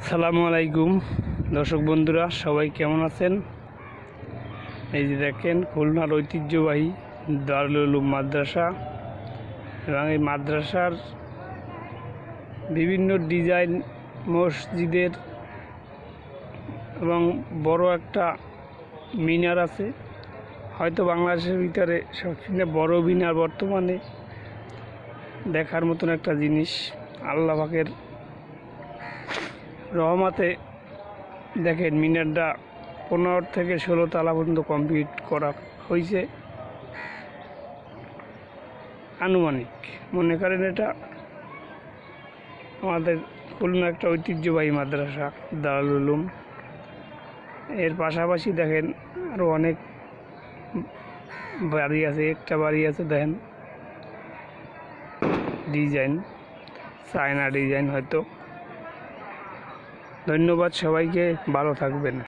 আসসালামু আলাইকুম দর্শক বন্ধুরা, সবাই কেমন আছেন? এই যে দেখেন, খুলনার ঐতিহ্যবাহী দারুল উলুম মাদ্রাসা এবং এই মাদ্রাসার বিভিন্ন ডিজাইন মসজিদের এবং বড় একটা মিনার আছে। হয়তো বাংলাদেশের ভিতরে সবচেয়ে বড় মিনার বর্তমানে দেখার মতন একটা জিনিস। আল্লাহ পাকের রহমতে দেখেন, মিনারটা 15 থেকে 16 তলা পর্যন্ত কমপ্লিট করা হয়েছে আনুমানিক। মনে করেন এটা আমাদের খুলনা একটা ঐতিহ্যবাহী মাদ্রাসা দারুল উলুম। এর পাশাপাশি দেখেন আরও অনেক বাড়ি আছে। একটা বাড়ি আছে দেখেন, ডিজাইন চায়না ডিজাইন হয়তো। ধন্যবাদ সবাইকে, ভালো থাকবেন।